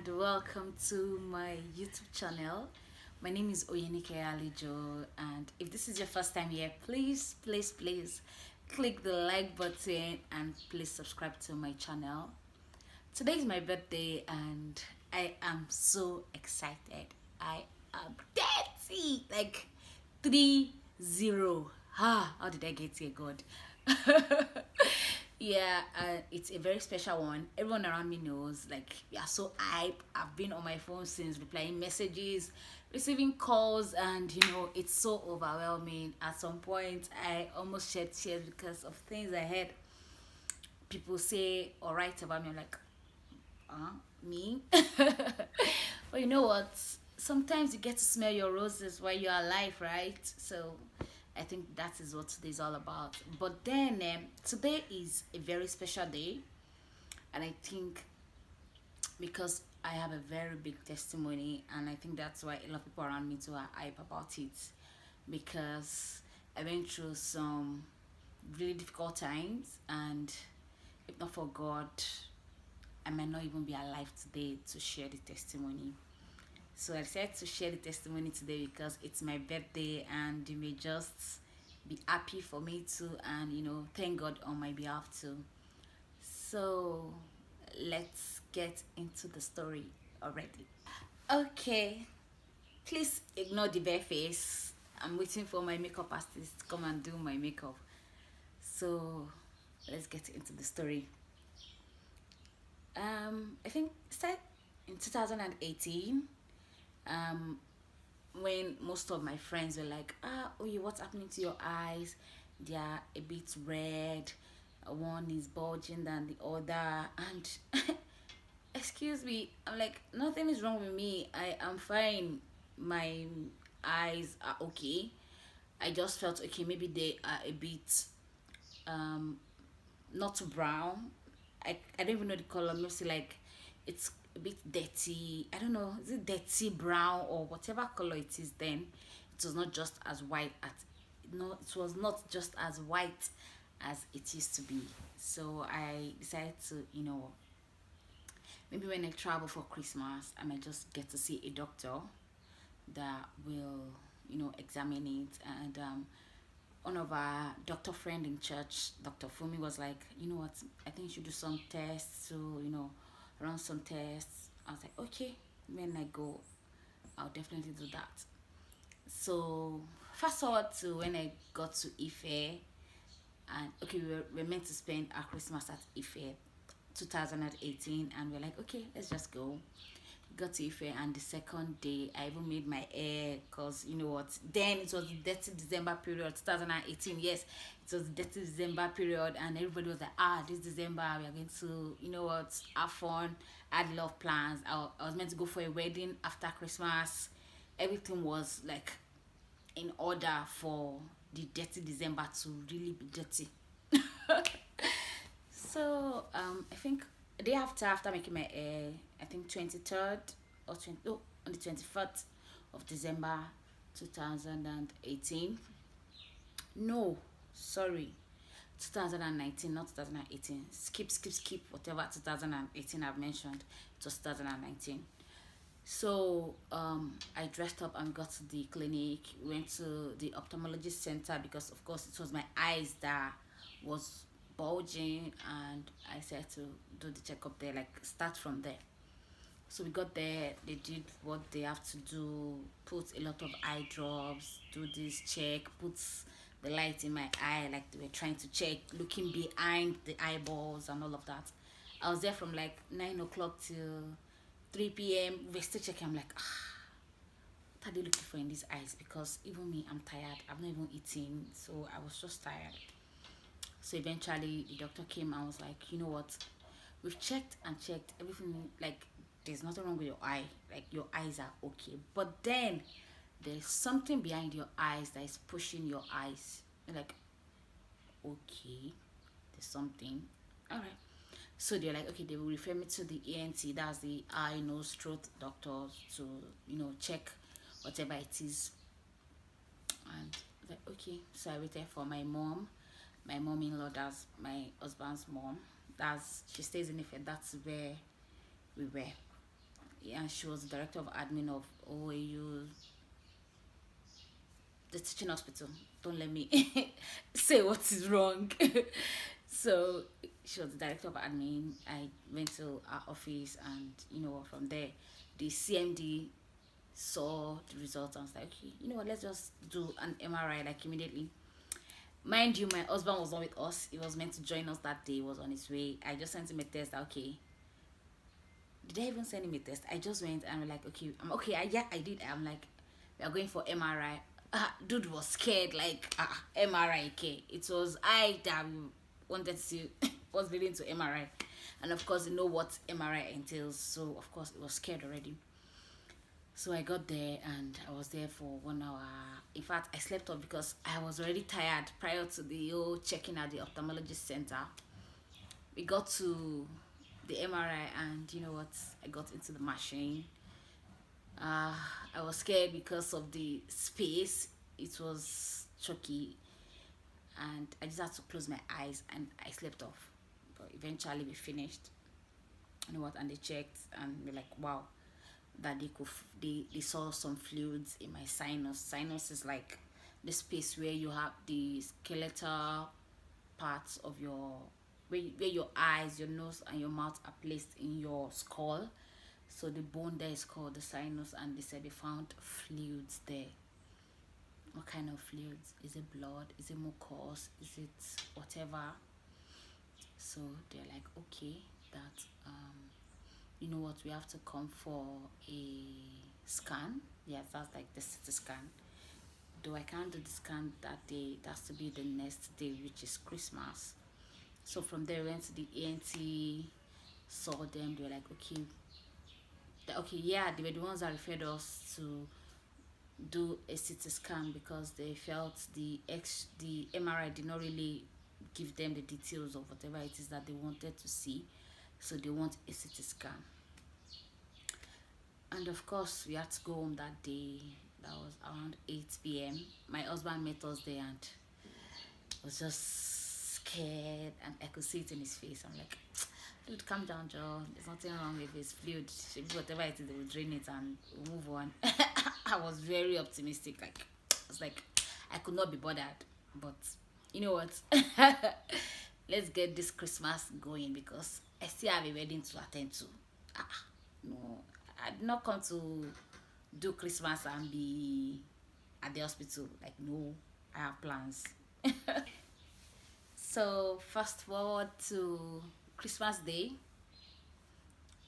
and welcome to my YouTube channel. My name is Oyenike Alijo, and if this is your first time here, please click the like button and please subscribe to my channel. Today is my birthday and I am so excited. I am 30, like 30. How did I get here, God? Yeah, it's a very special one. Everyone around me knows, like, yeah, so I've been on my phone since, replying messages, receiving calls, and it's so overwhelming. At some point, I almost shed tears because of things I heard people say or write about me. I'm like, me? But you know what? Sometimes you get to smell your roses while you're alive, right? So I think that is what today is all about. But then today is a very special day, and I think because I have a very big testimony, and I think that's why a lot of people around me too are hype about it, because I went through some really difficult times, and if not for God, I might not even be alive today to share the testimony. So I decided to share the testimony today because it's my birthday, and you may just be happy for me too, and thank God on my behalf too. So let's get into the story already. Okay, please ignore the bare face. I'm waiting for my makeup artist to come and do my makeup. So let's get into the story. I think it started in 2018. When most of my friends were like, Oye, what's happening to your eyes? They are a bit red. One is bulging than the other. And excuse me, I'm like, nothing is wrong with me. I am fine. My eyes are okay. I just felt okay. Maybe they are a bit not brown. I don't even know the color. Mostly like it's a bit dirty. I don't know. Is it dirty brown or whatever color it is? Then it was not just as white as no. It was not just as white as it used to be. So I decided to maybe when I travel for Christmas, I might just get to see a doctor that will examine it. And one of our doctor friend in church, Dr. Fumi, was like, you know what, I think you should do some tests. So run some tests. I was like, okay, when I go, I'll definitely do that. So fast forward to when I got to Ife, and okay, we were meant to spend our Christmas at Ife 2018, and we're like, okay, let's just go. Got to Ife, and the second day I even made my hair, because you know what, then it was the dirty December period, 2018. Yes, it was the dirty December period, and everybody was like, this December we are going to have fun. I had a lot of plans. I was meant to go for a wedding after Christmas. Everything was like in order for the dirty December to really be dirty. So I think a day after making my hair, I think 23rd or 20, oh, on the 21st of December 2018. No, sorry, 2019, not 2018. Skip whatever 2018 I've mentioned. It was 2019. So I dressed up and got to the clinic. Went to the ophthalmologist center because of course it was my eyes that was bulging, and I said to do the checkup there, like start from there. So we got there, they did what they have to do, put a lot of eye drops, do this check, put the light in my eye, like they were trying to check, looking behind the eyeballs and all of that. I was there from like 9 o'clock till 3 p.m. We're still checking. I'm like, what are they looking for in these eyes? Because even me, I'm tired. I've not even eaten, so I was just tired. So eventually the doctor came and was like, you know what, we've checked and checked everything, like there's nothing wrong with your eye, like your eyes are okay, but then there's something behind your eyes that is pushing your eyes. You're like, okay, there's something. All right. So they're like, okay, they will refer me to the ENT, that's the eye, nose, throat doctor, to check whatever it is. And I was like, okay. So I waited for my mom-in-law, that's my husband's mom. She stays in Ife. That's where we were. and she was the director of admin of OAU, the teaching hospital. Don't let me say what is wrong. So she was the director of admin. I went to our office, and from there, the CMD saw the results and was like, okay, let's just do an MRI like immediately. Mind you, my husband was not with us. He was meant to join us that day. He was on his way. I just sent him a test. Okay. Did I even send him a test? I just went and we're like, okay, I'm okay. Yeah, I did. I'm like, we are going for MRI. Dude was scared, like, MRI. Okay. It was I that wanted to was leading to MRI. And of course, you know what MRI entails. So, of course, it was scared already. So I got there and I was there for 1 hour. In fact, I slept off because I was already tired prior to the whole checking at the ophthalmologist center. We got to the MRI and you know what? I got into the machine. I was scared because of the space. It was choky and I just had to close my eyes and I slept off. But eventually we finished. You know what? And they checked and we're like, wow, that they saw some fluids in my sinus. Sinus is like the space where you have the skeletal parts of your where your eyes, your nose and your mouth are placed in your skull. So the bone there is called the sinus, and they said they found fluids there. What kind of fluids? Is it blood? Is it mucus? Is it whatever? So they're like, okay, that you know what, we have to come for a scan. Yes, that's like the CT scan. Though I can't do the scan that day, it has to be the next day, which is Christmas. So from there, we went to the ENT, saw them. They were like, okay, okay, yeah, they were the ones that referred us to do a CT scan because they felt the MRI did not really give them the details of whatever it is that they wanted to see. So they want a CT scan. And of course, we had to go home that day. That was around 8 p.m. My husband met us there and was just scared, and I could see it in his face. I'm like, dude, calm down, Joe. There's nothing wrong with his fluid. Whatever it is, they will drain it and we'll move on. I was very optimistic. Like, I was like, I could not be bothered. But you know what? Let's get this Christmas going because I still have a wedding to attend to. No, I did not come to do Christmas and be at the hospital. Like, no, I have plans. So fast forward to Christmas Day,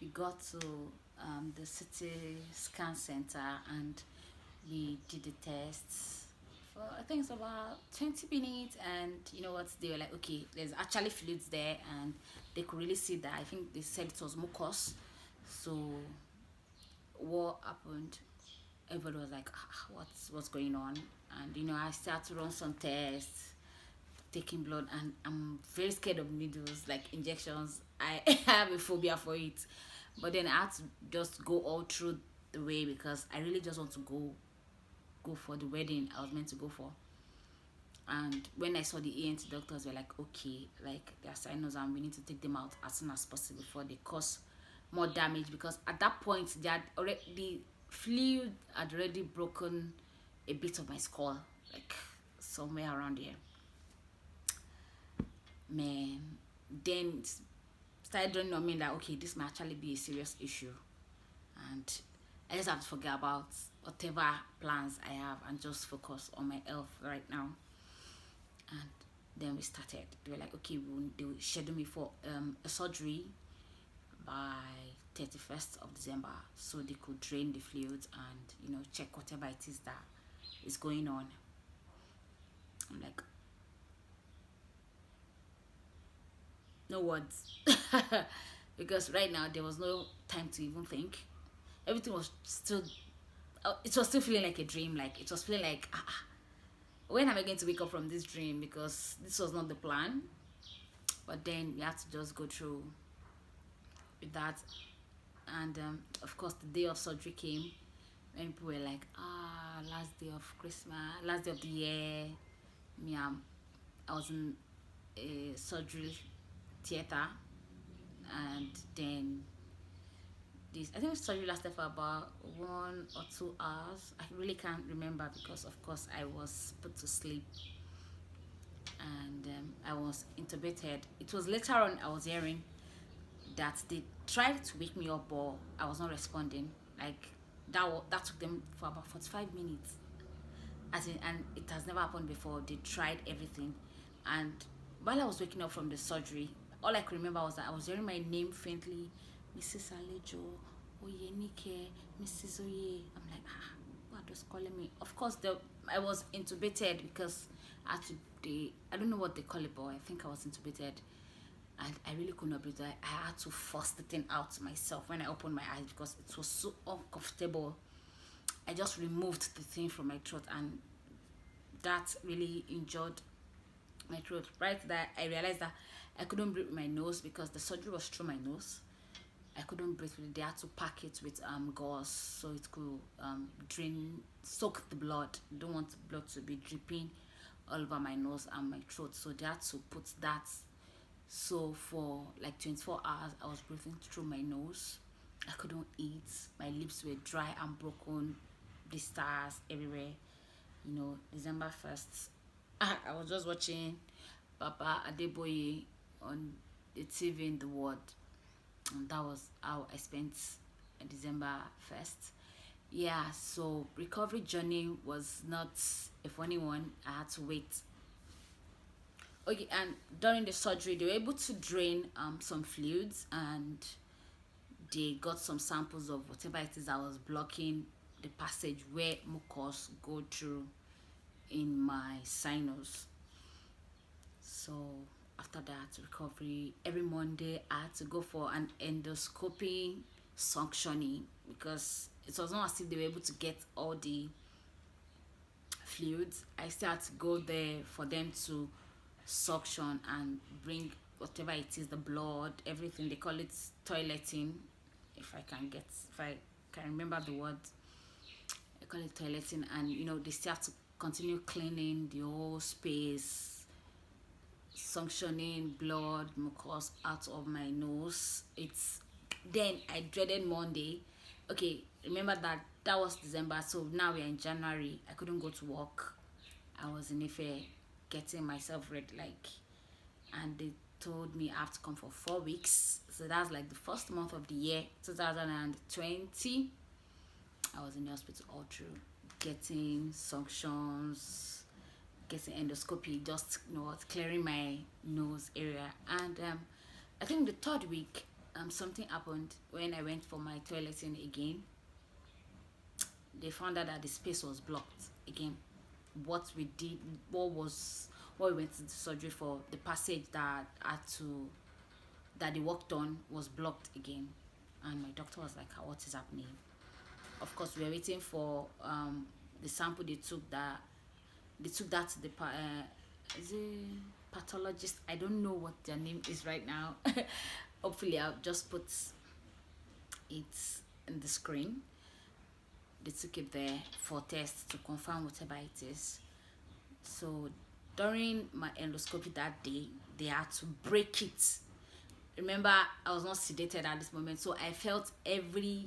we got to the city scan center and we did the tests for I think it's about 20 minutes. And you know what, they were like, okay, there's actually fluids there and they could really see that. I think they said it was mucus. So what happened, everybody was like, what's going on? And I started to run some tests, taking blood, and I'm very scared of needles, like injections. I have a phobia for it. But then I had to just go all through the way because I really just want to go for the wedding I was meant to go for. And when I saw the ENT doctors, were like, okay, like they're sinus and we need to take them out as soon as possible before they cause more damage, because at that point they had already, the fluid had already broken a bit of my skull, like somewhere around here. Man, then it started dawning on me that okay, this might actually be a serious issue, and I just have to forget about whatever plans I have and just focus on my health right now. And then we started. They were like, okay, they will schedule me for a surgery by 31st of December, so they could drain the fluids and check whatever it is that is going on. I'm like, no words. Because right now there was no time to even think. Everything was still, it was still feeling like a dream. Like it was feeling like, when am I going to wake up from this dream? Because this was not the plan. But then we had to just go through with that. And of course the day of surgery came, when people were like, last day of Christmas, last day of the year. Me, I was in a surgery theater, and then this. I think the surgery lasted for about 1 or 2 hours. I really can't remember because, of course, I was put to sleep and I was intubated. It was later on I was hearing that they tried to wake me up, but I was not responding. Like that took them for about 45 minutes. As in, and it has never happened before. They tried everything, and while I was waking up from the surgery, all I could remember was that I was hearing my name faintly, Mrs. Alejo, Oyenike, Mrs. Oye. I'm like, what was calling me? Of course, I was intubated because I don't know what they call it, but I think I was intubated. And I really could not breathe. I had to force the thing out myself when I opened my eyes because it was so uncomfortable. I just removed the thing from my throat, and that really injured my throat. Right there, I realized that I couldn't breathe with my nose because the surgery was through my nose. I couldn't breathe with it. They had to pack it with gauze so it could soak the blood. I don't want the blood to be dripping all over my nose and my throat, so they had to put that. So for like 24 hours, I was breathing through my nose. I couldn't eat. My lips were dry and broken. Blisters everywhere. December 1st, I was just watching Papa Adeboye on the TV in the ward, and that was how I spent December 1st. Yeah, so recovery journey was not a funny one. I had to wait. Okay, and during the surgery, they were able to drain some fluids, and they got some samples of whatever it is that was blocking the passage where mucus go through in my sinus. So after that recovery, every Monday I had to go for an endoscopy suctioning because it was not as if they were able to get all the fluids. I still had to go there for them to suction and bring whatever it is, the blood, everything. They call it toileting, if I can remember the word. I call it toileting, and they still have to continue cleaning the whole space, suctioning blood, mucus out of my nose. Then I dreaded Monday. Okay, remember that was December, so now we're in January. I couldn't go to work. I was in Ife getting myself ready, and they told me I have to come for 4 weeks. So that's like the first month of the year, 2020. I was in the hospital all through, getting suctions, getting endoscopy, just clearing my nose area. And I think the third week, something happened when I went for my toileting again. They found out that the space was blocked again. What we did, what we went to the surgery for, the passage that they worked on was blocked again. And my doctor was like, what is happening? Of course, we were waiting for the sample they took that to the is it pathologist? I don't know what their name is right now. Hopefully I'll just put it in the screen. They took it there for tests to confirm whatever it is. So during my endoscopy that day, they had to break it. Remember, I was not sedated at this moment, so I felt every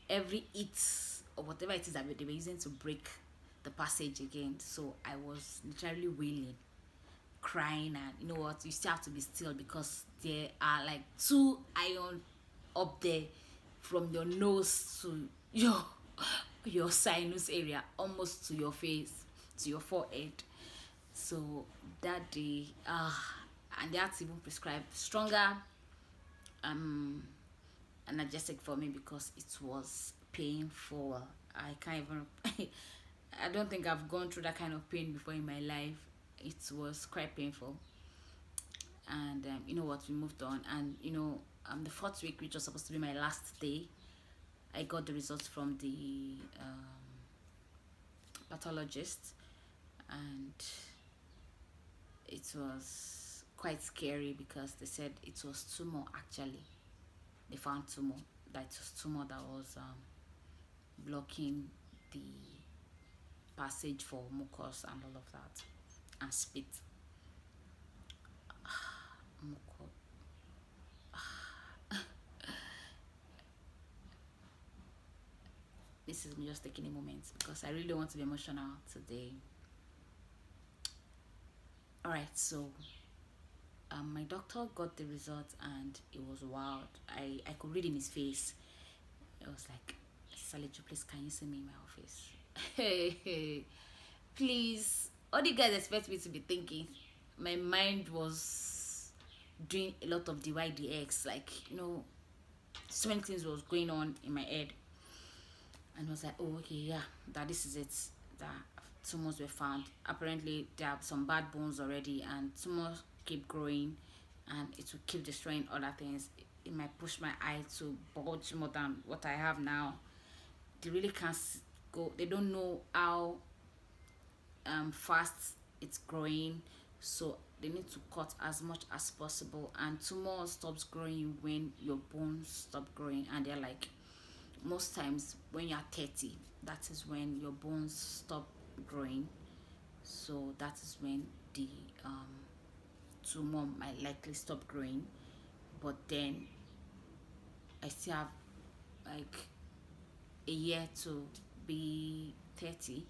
it or whatever it is that they were using to break the passage again. So I was literally wailing, crying, and you know what, you still have to be still because there are like 2 iron up there from your nose to your sinus area, almost to your face, to your forehead. So that day, and they had to even prescribe stronger analgesic for me because it was painful. I can't even I don't think I've gone through that kind of pain before in my life. It was quite painful. And you know what, we moved on, and the 4th week, which was supposed to be my last day, I got the results from the pathologist, and it was quite scary because they said it was tumor. Actually, they found tumor, that it was tumor that was blocking the passage for mucus and all of that, and spit. Mucus. this is me just taking a moment because I really don't want to be emotional today. All right, so my doctor got the results and it was wild. I could read in his face. It was like, Salijo, please, can you see me in my office? Hey, please. What do you guys expect me to be thinking? My mind was doing a lot of DYDX, like, so many things was going on in my head. And I was like, oh, okay, yeah, that this is it. That tumors were found. Apparently, there are some bad bones already, and tumors keep growing, and it will keep destroying other things. It might push my eye to bulge more than what I have now. They really can't go. They don't know how fast it's growing, so they need to cut as much as possible. And tumor stops growing when your bones stop growing, and they're like, most times when you're 30, that is when your bones stop growing. So that is when the tumor might likely stop growing. But then I still have like a year to be 30.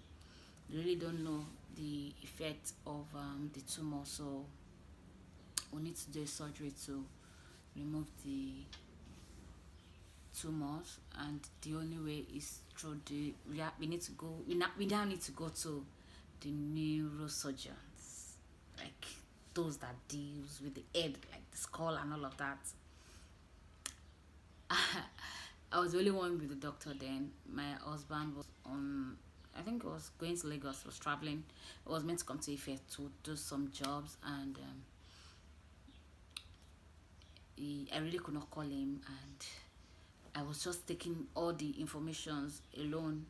They really don't know the effect of the tumor, so we need to do a surgery to remove the tumors, and the only way is through we need to go we now need to go to the neurosurgeons, like those that deals with the head, like the skull and all of that. I was the only one with the doctor then. My husband was on, I think it was going to Lagos, was traveling. I was meant to come to Ife to do some jobs, and I really could not call him, and I was just taking all the informations alone.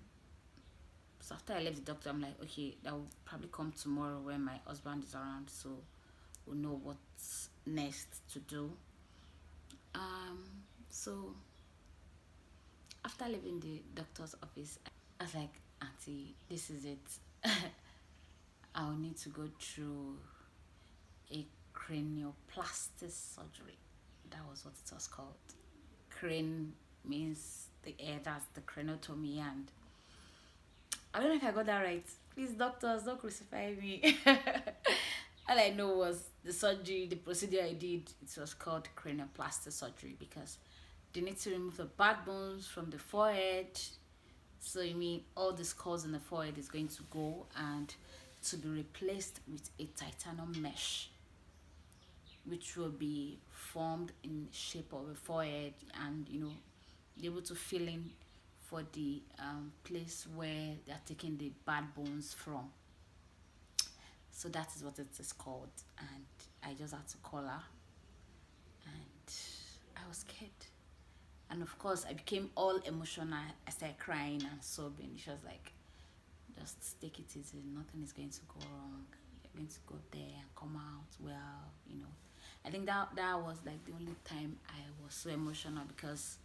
So after I left the doctor, I'm like, okay, that will probably come tomorrow when my husband is around, so we'll know what's next to do. So after leaving the doctor's office, I was like, Auntie, this is it. I'll need to go through a cranioplasty surgery. That was what it was called. Crane means the air, that's the craniotomy, and I don't know if I got that right. Please, doctors, don't crucify me. All I know was the surgery, the procedure I did, it was called cranioplasty surgery because they need to remove the bad bones from the forehead. So you mean all the scars in the forehead is going to go and to be replaced with a titanium mesh, which will be formed in shape of a forehead, and be able to fill in for the place where they're taking the bad bones from. So that is what it is called, and I just had to call her, and I was scared. And of course, I became all emotional. I started crying and sobbing. She was like, just take it easy. Nothing is going to go wrong. You're going to go there and come out well. I think that was like the only time I was so emotional, because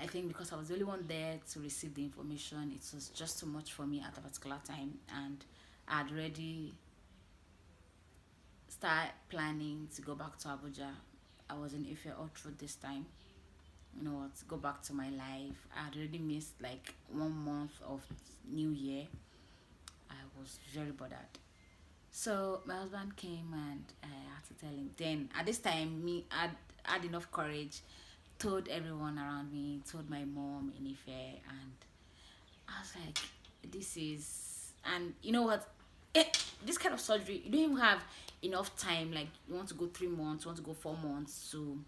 I think because I was the only one there to receive the information, it was just too much for me at a particular time. And I had already started planning to go back to Abuja. I was in Ife all through this time, to go back to my life. I had already missed like 1 month of New Year. I was very bothered. So my husband came and I had to tell him. Then at this time, I had enough courage, told everyone around me, told my mom in Ife, and I was like, this is, and you know what? This kind of surgery, you don't even have enough time. Like, you want to go 3 months, you want to go 4 months to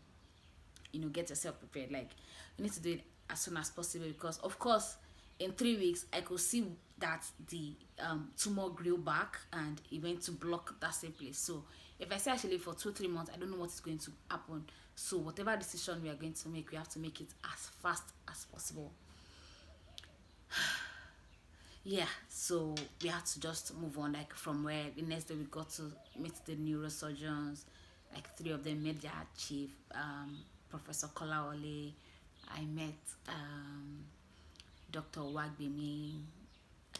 get yourself prepared. Like, you need to do it as soon as possible, because of course in 3 weeks I could see that the tumor grew back and it went to block that same place. So if I say actually for 2-3 months, I don't know what is going to happen. So whatever decision we are going to make, we have to make it as fast as possible. Yeah, so we had to just move on. Like, from where the next day we got to meet the neurosurgeons. Like, 3 of them met their chief, Professor Kolawole. I met Dr. Wagbemi,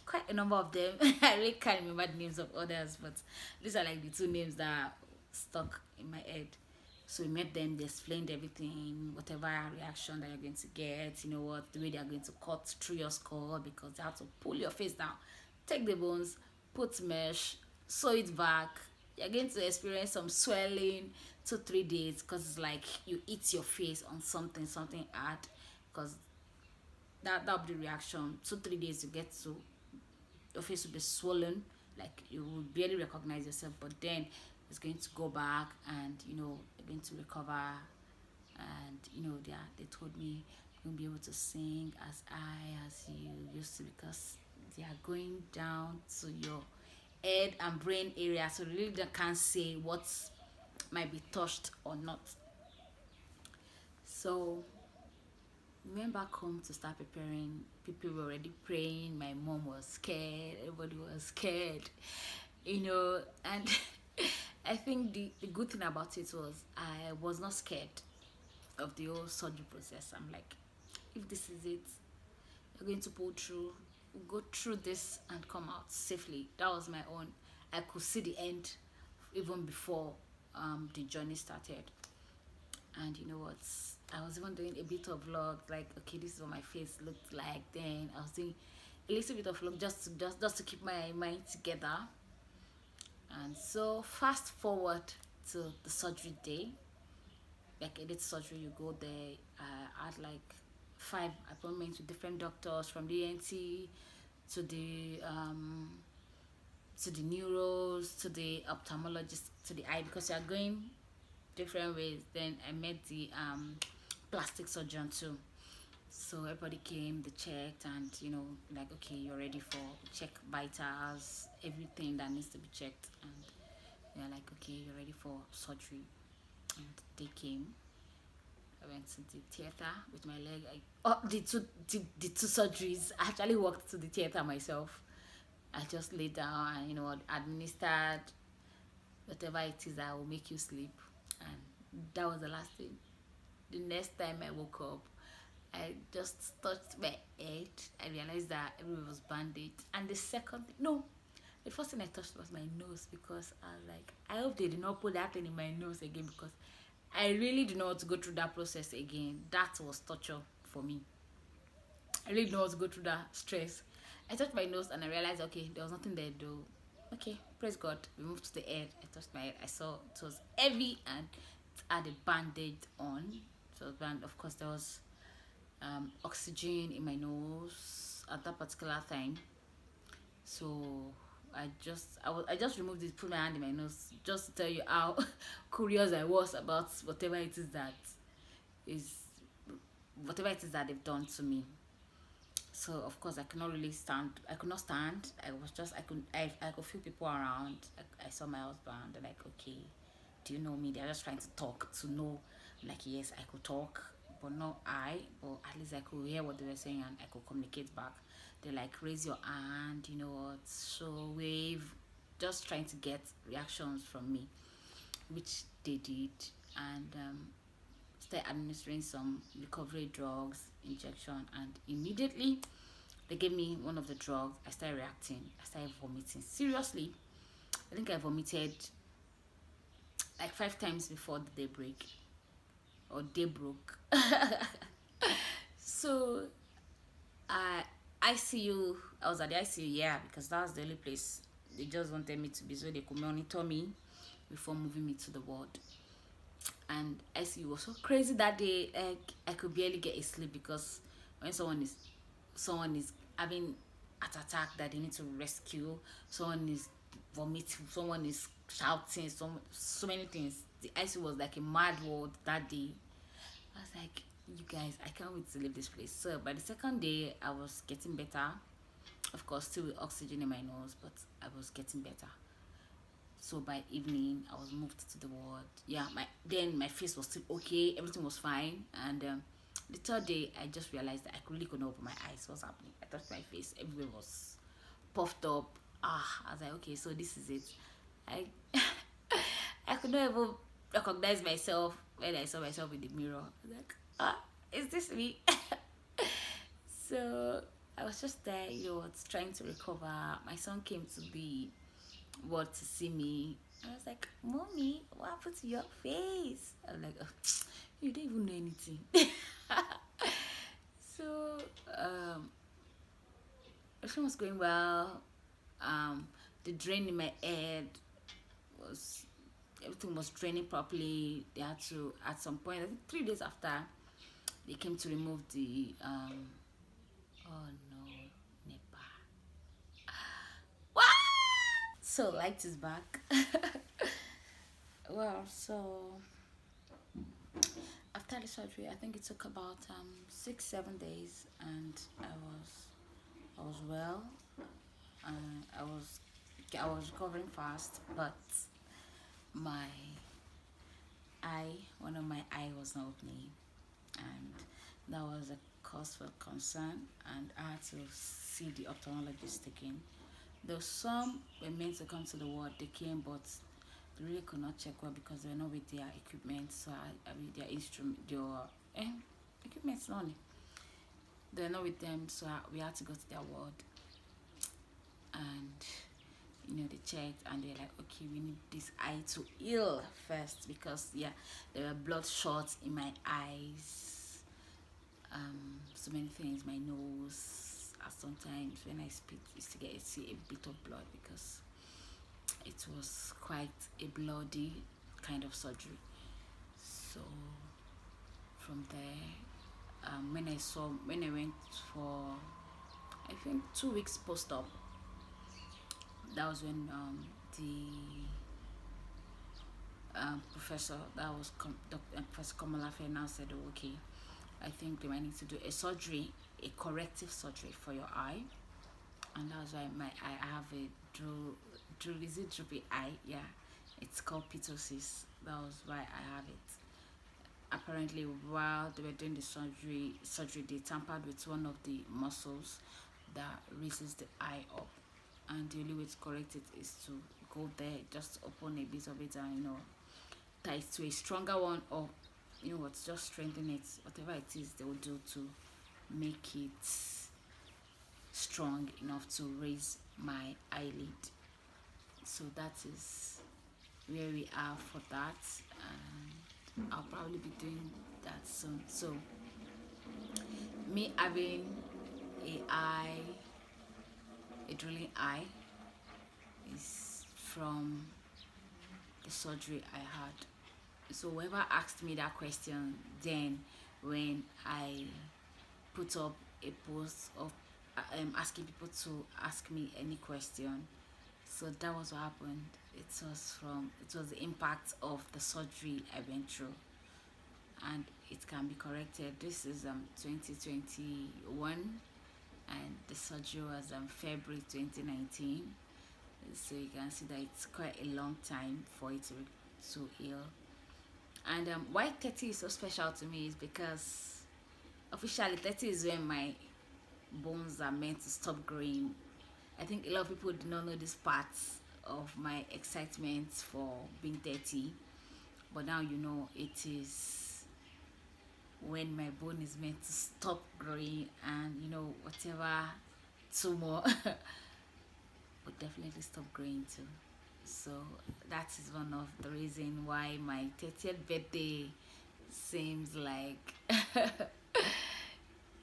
quite a number of them. I really can't remember the names of others, but these are like the 2 names that are stuck in my head. So we met them, they explained everything, whatever reaction that you're going to get, you know what, the way they are going to cut through your skull because they have to pull your face down, take the bones, put mesh, sew it back. You're going to experience some swelling 2 3 days because it's like you eat your face on something hard because that'll be the reaction. 2 3 days you get to your face will be swollen, like you will barely recognize yourself, but then it's going to go back and you're going to recover. And they told me you'll be able to sing as high as you used to because they are going down to your head and brain area, so really they can't say what might be touched or not. So we went back home to start preparing. People were already praying. My mom was scared. Everybody was scared, and I think the good thing about it was I was not scared of the whole surgery process. I'm like, if this is it, you're going to pull through, go through this and come out safely. That was my own. I could see the end even before the journey started. And you know what? I was even doing a bit of vlog, like, okay, this is what my face looked like then. I was doing a little bit of vlog just to keep my mind together. And so fast forward to the surgery day. Like edit surgery, you go there. I had like 5 appointments with different doctors, from the ENT to the neuros to the ophthalmologist to the eye, because you are going different ways. Then I met the plastic surgeon too. So everybody came, they checked, and like, okay, you're ready for check vitals, everything that needs to be checked, and they're like, okay, you're ready for surgery. And they came. I went to the theater with my leg. The two surgeries. I actually walked to the theater myself. I just laid down and administered whatever it is that will make you sleep, and that was the last thing. The next time I woke up, I just touched my head. I realized that everywhere was bandaged. And the first thing I touched was my nose, because I was like, I hope they did not put that thing in my nose again, because I really do not want to go through that process again. That was torture for me. I really don't want to go through that stress. I touched my nose and I realized, okay, there was nothing there though. Okay, praise God. We moved to the head. I touched my head. I saw it was heavy and it had a bandage on. So of course there was oxygen in my nose at that particular time. So I just removed it, put my hand in my nose, just to tell you how curious I was about whatever it is that they've done to me. So of course I could not stand. I could feel people around. I saw my husband. They're like, okay, do you know me? They're just trying to talk to know. I'm like, yes, I could talk, but not but at least I could hear what they were saying and I could communicate back. They're like, raise your hand, so wave, just trying to get reactions from me, which they did. And started administering some recovery drugs, injection, and immediately they gave me one of the drugs. I started reacting. I started vomiting. Seriously, I think I vomited like 5 times before the day break, or day broke. So ICU, I was at the ICU, yeah, because that was the only place they just wanted me to be, so they could monitor me before moving me to the ward. And ICU was so crazy that day. Like, I could barely get a sleep, because when someone is having an attack that they need to rescue, someone is vomiting, someone is shouting, so many things. The ICU was like a mad world that day. I was like, you guys, I can't wait to leave this place. So by the second day, I was getting better. Of course, still with oxygen in my nose, but I was getting better. So by evening, I was moved to the ward. Yeah, my face was still okay. Everything was fine. And the third day, I just realized that I really couldn't open my eyes. What's happening? I touched my face. Everywhere was puffed up. I was like, okay, so this is it. I could not even recognize myself when I saw myself in the mirror. I was like, is this me? So I was just there, trying to recover. My son came to the ward to see me, I was like, Mommy, what happened to your face? I was like, oh, you don't even know anything. So, everything was going well. The drain in my head was, everything was draining properly. They had to, at some point, I think 3 days after, they came to remove the, oh no, Nepa. What? So, light is back. Well, so after the surgery, I think it took about 6 7 days, and I was well. I was recovering fast, but my one of my eye was not opening, and that was a cause for concern, and I had to see the ophthalmologist again. Though some were meant to come to the ward, they came, but they really could not check well because they were not with their equipment. So I mean their instrument, their equipment's not. They're not with them, so we had to go to their ward, and they checked and they're like, okay, we need this eye to heal first, because there were blood shots in my eyes, so many things, my nose, sometimes when I spit I used to see a bit of blood, because it was quite a bloody kind of surgery. So from there, when I went for, I think, 2 weeks post-op, that was when the professor, that was Professor Komalafe, now said, oh, okay, I think they might need to do a surgery, a corrective surgery for your eye. And that was why I have a is it droopy eye? Yeah, it's called Ptosis. That was why I have it. Apparently, while they were doing the surgery, they tampered with one of the muscles that raises the eye up, and the only way to correct it is to go there, just open a bit of it, and tie it to a stronger one, or just strengthen it. Whatever it is, they will do to make it strong enough to raise my eyelid. So that is where we are for that, and I'll probably be doing that soon. So me having a drilling eye is from the surgery I had. So whoever asked me that question then, when I put up a post of asking people to ask me any question, so that was what happened. It was the impact of the surgery I went through, and it can be corrected. This is 2021, and the surgery was February 2019. So you can see that it's quite a long time for it to heal. And why 30 is so special to me is because officially 30 is when my bones are meant to stop growing. I think a lot of people do not know this part of my excitement for being 30, but now it is when my bone is meant to stop growing, and whatever tumor would definitely stop growing too. So that is one of the reasons why my 30th birthday seems like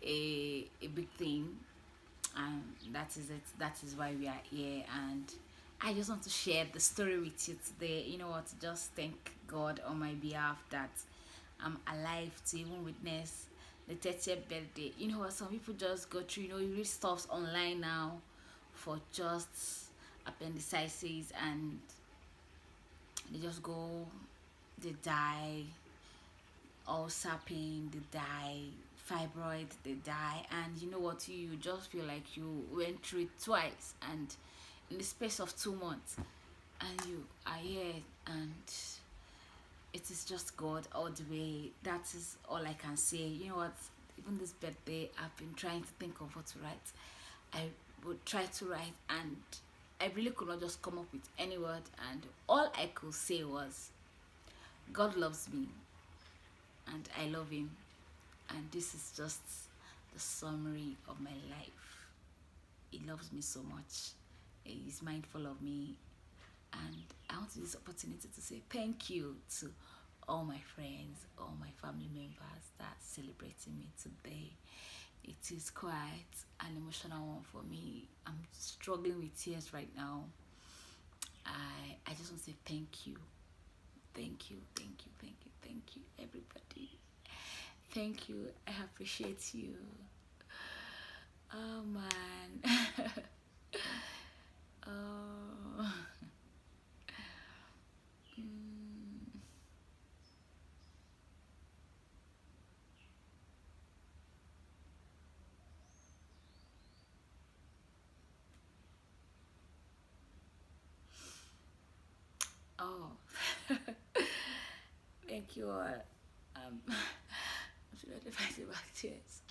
a big thing, and that is it. That is why we are here, and I just want to share the story with you today. You know what? Just thank God on my behalf that I'm alive to even witness the 30th birthday. You know what? Some people just go through. You read stuff online now for just appendicitis, and they just go, they die, ulcer pain, they die, fibroid, they die, and you know what, you just feel like you went through it twice, and in the space of 2 months, and you are here, and it is just God all the way. That is all I can say. You know what, even this birthday, I've been trying to think of what to write. I would try to write, and I really could not just come up with any word, and all I could say was, God loves me, and I love him, and this is just the summary of my life. He loves me so much. He's mindful of me. And I want to use this opportunity to say thank you to all my friends, all my family members that celebrating me today. It is quite an emotional one for me. I'm struggling with tears right now. I just want to say thank you. Thank you, thank you, thank you, thank you, everybody. Thank you. I appreciate you. Oh man. Oh. Oh. Thank you all. Should I find the back tears?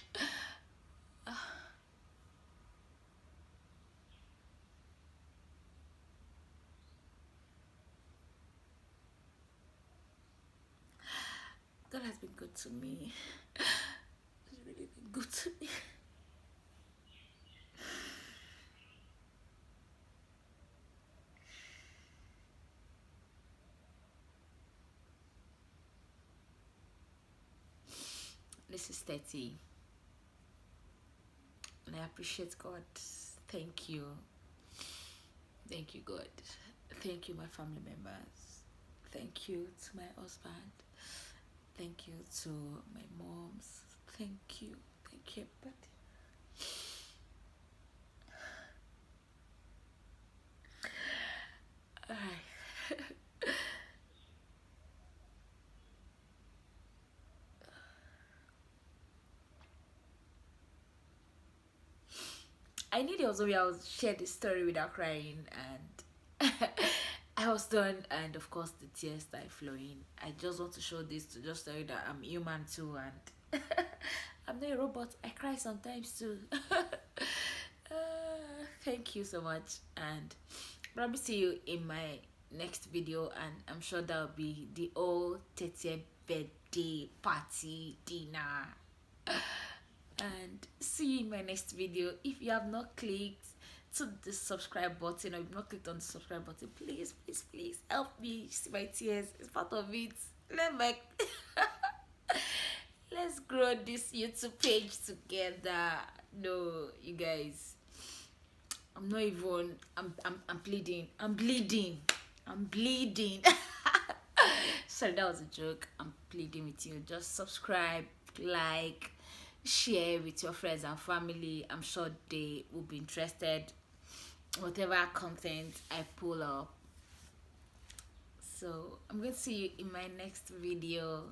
God has been good to me. He's really been good to me. This is 30. And I appreciate God. Thank you. Thank you, God. Thank you, my family members. Thank you to my husband. Thank you to my moms. Thank you. Thank you, everybody. Alright. I knew there was a way I would share this story without crying, and I was done, and of course the tears started flowing. I just want to show this to just tell you that I'm human too, and I'm not a robot. I cry sometimes too. Thank you so much, and probably see you in my next video, and I'm sure that'll be the whole 30th birthday party dinner. And see you in my next video. If you have not clicked to the subscribe button, or you've not clicked on the subscribe button, please, please, please help me see my tears. It's part of it. Let's grow this YouTube page together. No, you guys, I'm not even, I'm bleeding. I'm bleeding. I'm bleeding. Sorry, that was a joke. I'm pleading with you. Just subscribe, like, share with your friends and family. I'm sure they will be interested whatever content I pull up. So I'm going to see you in my next video.